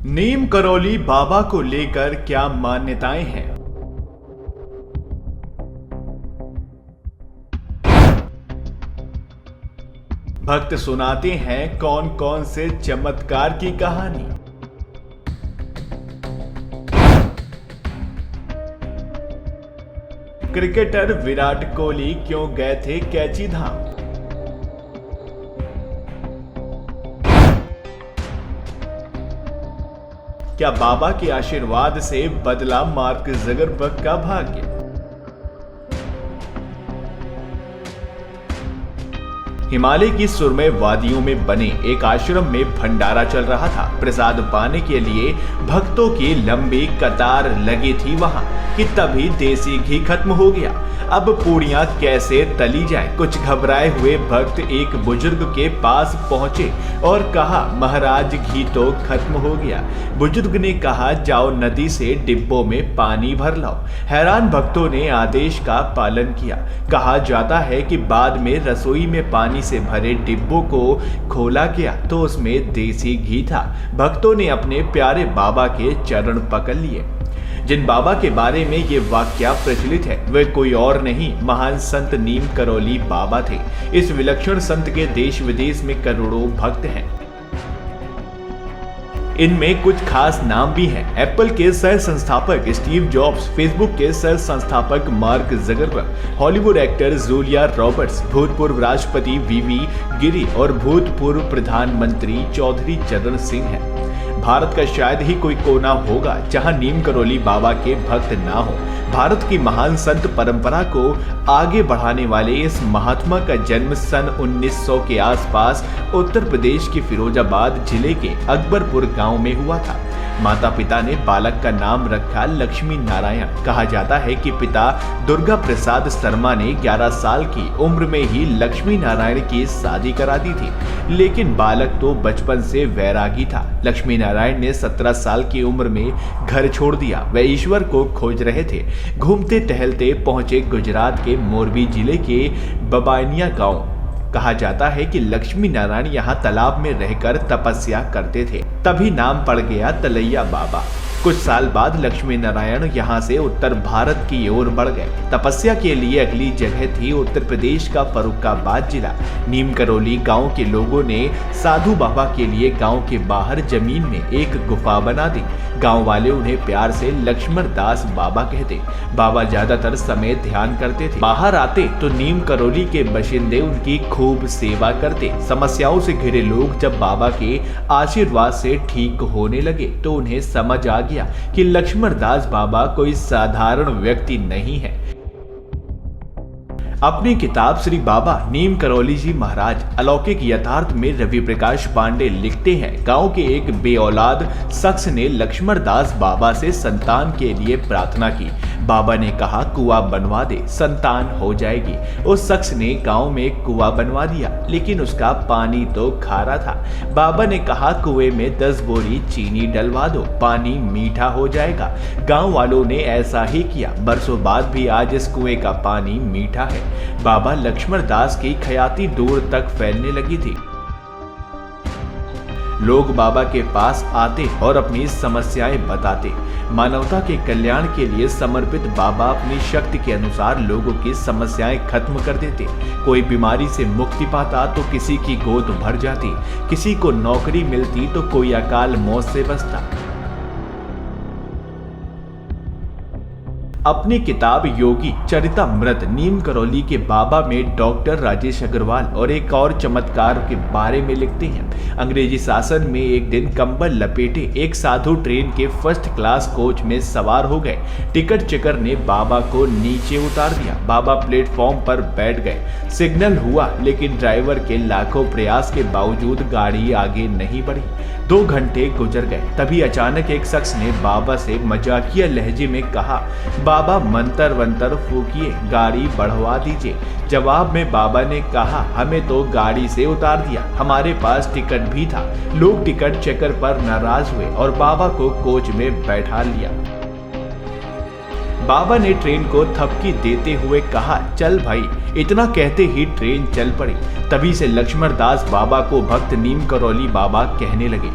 नीम करौली बाबा को लेकर क्या मान्यताएं हैं? भक्त सुनाते हैं कौन कौन से चमत्कार की कहानी। क्रिकेटर विराट कोहली क्यों गए थे कैची धाम? क्या बाबा के आशीर्वाद से बदला मार्क जकरबर्ग का भाग्य? हिमालय की सुरमई वादियों में बने एक आश्रम में भंडारा चल रहा था। प्रसाद पाने के लिए भक्तों की लंबी कतार लगी थी वहां कि तभी देसी घी खत्म हो गया। अब पूड़ियां कैसे तली जाए? कुछ घबराए हुए भक्त एक बुजुर्ग के पास पहुंचे और कहा, महाराज घी तो खत्म हो गया। बुजुर्ग ने कहा, जाओ नदी से डिब्बों में पानी भर लाओ। हैरान भक्तों ने आदेश का पालन किया। कहा जाता है कि बाद में रसोई में पानी से भरे डिब्बों को खोला गया तो उसमें देसी घी था। भक्तों ने अपने प्यारे बाबा के चरण पकड़ लिए। जिन बाबा के बारे में ये वाक्या प्रचलित है वे कोई और नहीं, महान संत नीम करौली बाबा थे। इस विलक्षण संत के देश विदेश में करोड़ों भक्त हैं। इनमें कुछ खास नाम भी हैं। एप्पल के सह संस्थापक स्टीव जॉब्स, फेसबुक के सह संस्थापक mark Zuckerberg, Hollywood actor Julia Roberts, भूतपूर्व राष्ट्रपति वीवी गिरी और भूतपूर्व प्रधानमंत्री चौधरी चरण सिंह हैं। भारत का शायद ही कोई कोना होगा जहां नीम करौली बाबा के भक्त ना हो। भारत की महान संत परंपरा को आगे बढ़ाने वाले इस महात्मा का जन्म सन 1900 के आसपास उत्तर प्रदेश के फिरोजाबाद जिले के अकबरपुर गांव में हुआ था। माता पिता ने बालक का नाम रखा लक्ष्मी नारायण। कहा जाता है कि पिता दुर्गा प्रसाद शर्मा ने 11 साल की उम्र में ही लक्ष्मी नारायण की शादी करा दी थी, लेकिन बालक तो बचपन से वैरागी था। लक्ष्मी नारायण ने 17 साल की उम्र में घर छोड़ दिया। वे ईश्वर को खोज रहे थे। घूमते टहलते पहुंचे गुजरात के मोरबी जिले के बबानिया गांव। कहा जाता है कि लक्ष्मी नारायण यहाँ तालाब में रहकर तपस्या करते थे, तभी नाम पड़ गया तलैया बाबा। कुछ साल बाद लक्ष्मी नारायण यहाँ से उत्तर भारत की ओर बढ़ गए। तपस्या के लिए अगली जगह थी उत्तर प्रदेश का फर्रुखाबाद जिला। नीम करौली गांव के लोगों ने साधु बाबा के लिए गांव के बाहर जमीन में एक गुफा बना दी। गांव वाले उन्हें प्यार से लक्ष्मण दास बाबा कहते। बाबा ज्यादातर समय ध्यान करते थे। बाहर आते तो नीम करौली के बाशिंदे उनकी खूब सेवा करते। समस्याओं से घिरे लोग जब बाबा के आशीर्वाद से ठीक होने लगे तो उन्हें समझ आ गया कि लक्ष्मण दास बाबा कोई साधारण व्यक्ति नहीं है। अपनी किताब श्री बाबा नीम करौली जी महाराज अलौकिक यथार्थ में रवि प्रकाश पांडे लिखते हैं, गांव के एक बेऔलाद शख्स ने लक्ष्मण दास बाबा से संतान के लिए प्रार्थना की। बाबा ने कहा, कुआं बनवा दे, संतान हो जाएगी। उस शख्स ने गांव में एक कुआं बनवा दिया, लेकिन उसका पानी तो खारा था। बाबा ने कहा, कुएं में 10 बोरी चीनी डलवा दो, पानी मीठा हो जाएगा। गांव वालों ने ऐसा ही किया। बरसों बाद भी आज इस कुएं का पानी मीठा है। बाबा लक्ष्मण दास की ख्याति दूर तक फैलने लगी थी। लोग बाबा के पास आते और अपनी समस्याएं बताते। मानवता के कल्याण के लिए समर्पित बाबा अपनी शक्ति के अनुसार लोगों की समस्याएं खत्म कर देते। कोई बीमारी से मुक्ति पाता तो किसी की गोद भर जाती, किसी को नौकरी मिलती तो कोई अकाल मौत से बचता। अपनी किताब योगी चरितमृत नीम करौली के बाबा में डॉक्टर राजेश अग्रवाल और एक और चमत्कार के बारे में लिखते हैं। अंग्रेजी शासन में एक दिन कंबल लपेटे एक साधु ट्रेन के फर्स्ट क्लास कोच में सवार हो गए। टिकट चेकर ने बाबा को नीचे उतार दिया। बाबा प्लेटफॉर्म पर बैठ गए। सिग्नल हुआ, लेकिन ड्राइवर के लाखों प्रयास के बावजूद गाड़ी आगे नहीं बढ़ी। 2 घंटे गुजर गए। तभी अचानक एक शख्स ने बाबा से मजाकिया लहजे में कहा, बाबा मंतर वंतर फूकिए, गाड़ी बढ़वा दीजिए। जवाब में बाबा ने कहा, हमें तो गाड़ी से उतार दिया, हमारे पास टिकट भी था। लोग टिकट चेकर पर नाराज हुए और बाबा को कोच में बैठा लिया। बाबा ने ट्रेन को थपकी देते हुए कहा, चल भाई। इतना कहते ही ट्रेन चल पड़ी। तभी से लक्ष्मण दास बाबा को भक्त नीम करौली बाबा कहने लगे।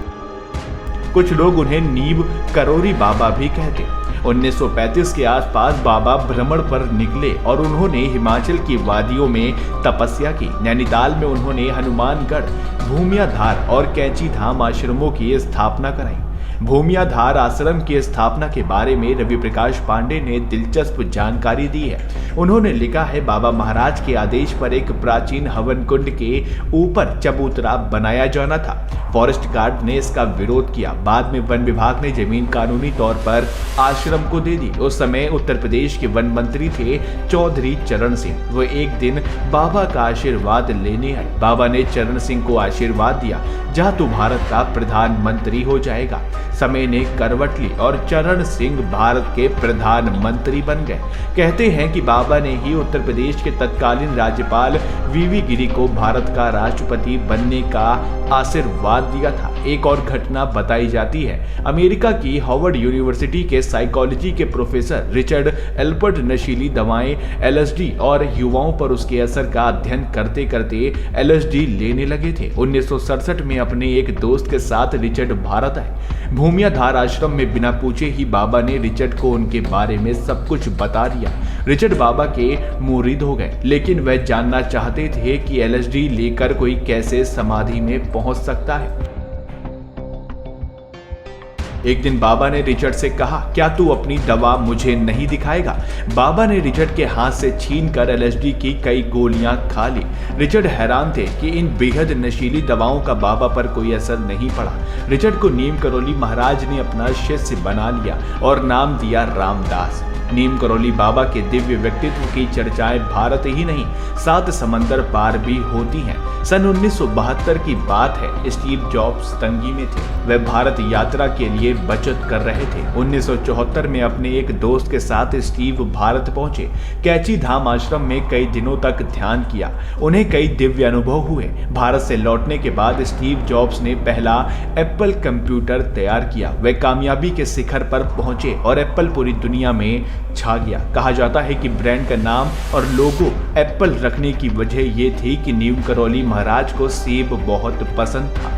कुछ लोग उन्हें नीम करोली बाबा भी कहते। 1935 के आसपास बाबा भ्रमण पर निकले और उन्होंने हिमाचल की वादियों में तपस्या की। नैनीताल में उन्होंने हनुमानगढ़, भूमियाधार और कैंची धाम आश्रमों की स्थापना कराई। भूमियाधार आश्रम की स्थापना के बारे में रवि प्रकाश पांडे ने दिलचस्प जानकारी दी है। उन्होंने लिखा है, बाबा महाराज के आदेश पर एक प्राचीन हवन कुंड के ऊपर चबूतरा बनाया जाना था। फॉरेस्ट गार्ड ने इसका विरोध किया। बाद में वन विभाग ने जमीन कानूनी तौर पर आश्रम को दे दी। उस समय उत्तर प्रदेश के वन मंत्री थे चौधरी चरण सिंह। वो एक दिन बाबा का आशीर्वाद लेने आए। बाबा ने चरण सिंह को आशीर्वाद दिया, जा तू भारत का प्रधानमंत्री हो जाएगा। समय ने करवट ली और चरण सिंह भारत के प्रधानमंत्री बन गए। कहते हैं कि बाबा ने ही उत्तर प्रदेश के तत्कालीन राज्यपाल वीवी गिरी को भारत का राष्ट्रपति बनने का आशीर्वाद दिया था। एक और घटना बताई जाती है। अमेरिका की हार्वर्ड यूनिवर्सिटी के साइकोलॉजी के प्रोफेसर रिचर्ड एल्पर्ट नशीली दवाएं LSD और युवाओं पर उसके असर का अध्ययन करते करते LSD लेने लगे थे। 1967 में अपने एक दोस्त के साथ रिचर्ड भारत आए। भूमियाधार आश्रम में बिना पूछे ही बाबा ने रिचर्ड को उनके बारे में सब कुछ बता दिया। रिचर्ड बाबा के मुरीद हो गए, लेकिन वह जानना चाहते थे कि LSD लेकर कोई कैसे समाधि में पहुंच सकता है। एक दिन बाबा ने रिचर्ड से कहा, क्या तू अपनी दवा मुझे नहीं दिखाएगा? बाबा ने रिचर्ड के हाथ से छीनकर LSD की कई गोलियां खा ली। रिचर्ड हैरान थे कि इन बेहद नशीली दवाओं का बाबा पर कोई असर नहीं पड़ा। रिचर्ड को नीम करोली महाराज ने अपना शिष्य बना लिया और नाम दिया रामदास। नीम करोली बाबा के दिव्य व्यक्तित्व की चर्चाएं भारत ही नहीं, 7 समंदर पार भी होती हैं। सन 1972 की बात है। स्टीव जॉब्स तंगी में थे। वे भारत यात्रा के लिए बचत कर रहे थे। 1974 में अपने एक दोस्त के साथ स्टीव भारत पहुंचे। कैंची धाम आश्रम में कई दिनों तक ध्यान किया। उन्हें कई दिव्य अनुभव हुए। भारत से लौटने के बाद स्टीव जॉब्स ने पहला एप्पल कंप्यूटर तैयार किया। वे कामयाबी के शिखर पर पहुंचे और एप्पल पूरी दुनिया में छा गया। कहा जाता है कि ब्रांड का नाम और लोगो एप्पल रखने की वजह यह थी कि नीम करोली महाराज को सेब बहुत पसंद था।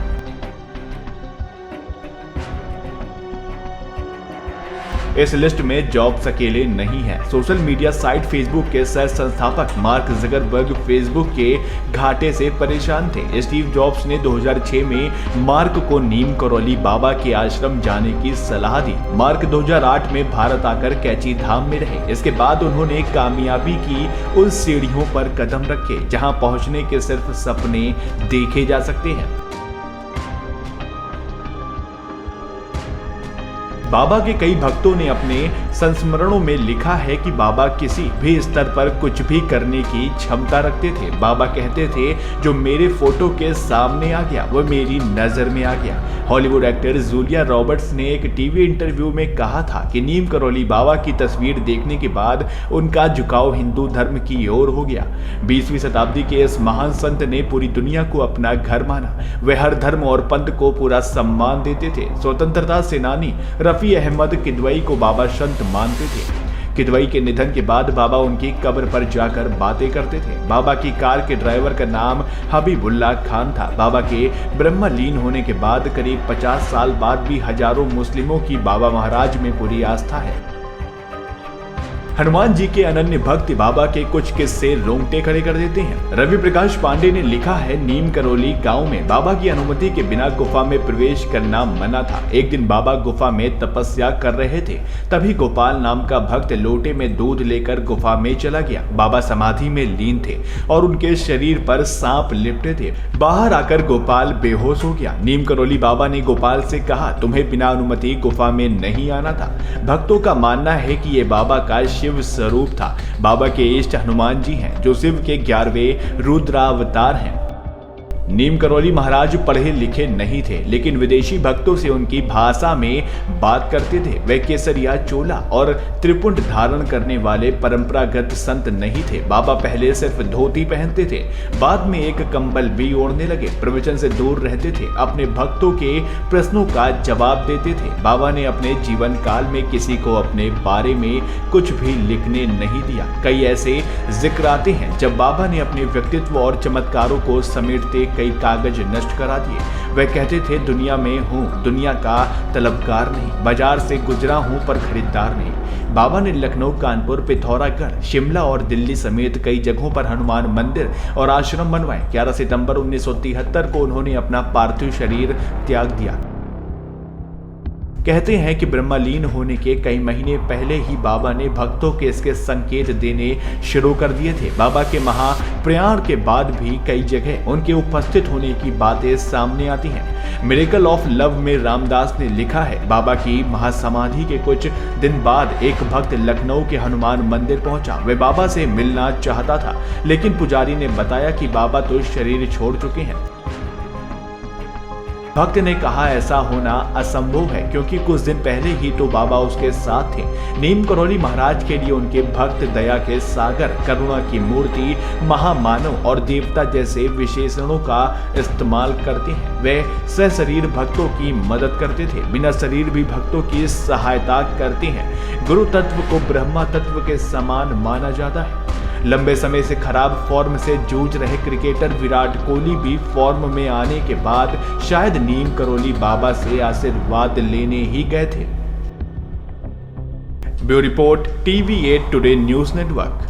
इस लिस्ट में जॉब्स अकेले नहीं है। सोशल मीडिया साइट फेसबुक के सह संस्थापक मार्क ज़करबर्ग फेसबुक के घाटे से परेशान थे। स्टीव जॉब्स ने 2006 में मार्क को नीम करोली बाबा के आश्रम जाने की सलाह दी। मार्क 2008 में भारत आकर कैंची धाम में रहे। इसके बाद उन्होंने कामयाबी की उन सीढ़ियों पर कदम रखे जहां पहुंचने के सिर्फ सपने देखे जा सकते हैं। बाबा के कई भक्तों ने अपने संस्मरणों में लिखा है कि बाबा किसी भी स्तर पर कुछ भी करने की क्षमता रखते थे। बाबा कहते थे, जो मेरे फोटो के सामने आ गया वो मेरी नजर में आ गया। हॉलीवुड एक्टर जूलिया रॉबर्ट्स ने एक टीवी इंटरव्यू में कहा था कि नीम करोली बाबा की तस्वीर देखने के बाद उनका झुकाव हिंदू धर्म की ओर हो गया। 20वीं शताब्दी के इस महान संत ने पूरी दुनिया को अपना घर माना। वे हर धर्म और पंथ को पूरा सम्मान देते थे। स्वतंत्रता सेनानी रफी अहमद किदवई को बाबा संत मानते थे। किदवई के निधन के बाद बाबा उनकी कब्र पर जाकर बातें करते थे। बाबा की कार के ड्राइवर का नाम हबीबुल्ला खान था। बाबा के ब्रह्मलीन होने के बाद करीब 50 साल बाद भी हजारों मुस्लिमों की बाबा महाराज में पूरी आस्था है। हनुमान जी के अनन्य भक्त बाबा के कुछ किस्से रोंगटे खड़े कर देते हैं। रवि प्रकाश पांडे ने लिखा है, नीम करोली गांव में बाबा की अनुमति के बिना गुफा में प्रवेश करना मना था। एक दिन बाबा गुफा में तपस्या कर रहे थे, तभी गोपाल नाम का भक्त लोटे में दूध लेकर गुफा में चला गया। बाबा समाधि में लीन थे और उनके शरीर पर सांप लिपटे थे। बाहर आकर गोपाल बेहोश हो गया। नीम करोली बाबा ने गोपाल से कहा, तुम्हें बिना अनुमति गुफा में नहीं आना था। भक्तों का मानना है कि ये बाबा का शिव स्वरूप था। बाबा के इष्ट हनुमान जी हैं, जो शिव के 11वें रुद्रावतार हैं। नीम करोली महाराज पढ़े लिखे नहीं थे, लेकिन विदेशी भक्तों से उनकी भाषा में बात करते थे। वे केसरिया, चोला और त्रिपुंड धारण करने वाले परंपरागत संत नहीं थे। बाबा पहले सिर्फ धोती पहनते थे, बाद में एक कंबल भी ओढ़ने लगे। प्रवचन से दूर रहते थे, अपने भक्तों के प्रश्नों का जवाब देते थे। बाबा ने अपने जीवन काल में किसी को अपने बारे में कुछ भी लिखने नहीं दिया। कई ऐसे जिक्र आते हैं जब बाबा ने अपने व्यक्तित्व और चमत्कारों को समेटते कई कागज नष्ट करा दिए। वह कहते थे, दुनिया में हूँ, दुनिया का तलबगार नहीं, बाजार से गुजरा हूँ पर खरीदार नहीं। बाबा ने लखनऊ, कानपुर, पिथौरागढ़, शिमला और दिल्ली समेत कई जगहों पर हनुमान मंदिर और आश्रम बनवाए। 11 सितंबर 1973 को उन्होंने अपना पार्थिव शरीर त्याग दिया। कहते हैं कि ब्रह्मलीन होने के कई महीने पहले ही बाबा ने भक्तों के इसके संकेत देने शुरू कर दिए थे। बाबा के महाप्रयाण के बाद भी कई जगह उनके उपस्थित होने की बातें सामने आती हैं। मिरेकल ऑफ लव में रामदास ने लिखा है, बाबा की महासमाधि के कुछ दिन बाद एक भक्त लखनऊ के हनुमान मंदिर पहुंचा। वह बाबा से मिलना चाहता था, लेकिन पुजारी ने बताया कि बाबा तो शरीर छोड़ चुके हैं। भक्त ने कहा, ऐसा होना असंभव है, क्योंकि कुछ दिन पहले ही तो बाबा उसके साथ थे। नीम करौली महाराज के लिए उनके भक्त दया के सागर, करुणा की मूर्ति, महामानव और देवता जैसे विशेषणों का इस्तेमाल करते हैं। वे सशरीर भक्तों की मदद करते थे, बिना शरीर भी भक्तों की सहायता करते हैं। गुरु तत्व को ब्रह्मा तत्व के समान माना जाता है। लंबे समय से खराब फॉर्म से जूझ रहे क्रिकेटर विराट कोहली भी फॉर्म में आने के बाद शायद नीम करौली बाबा से आशीर्वाद लेने ही गए थे। Bureau report, TV8 today news network.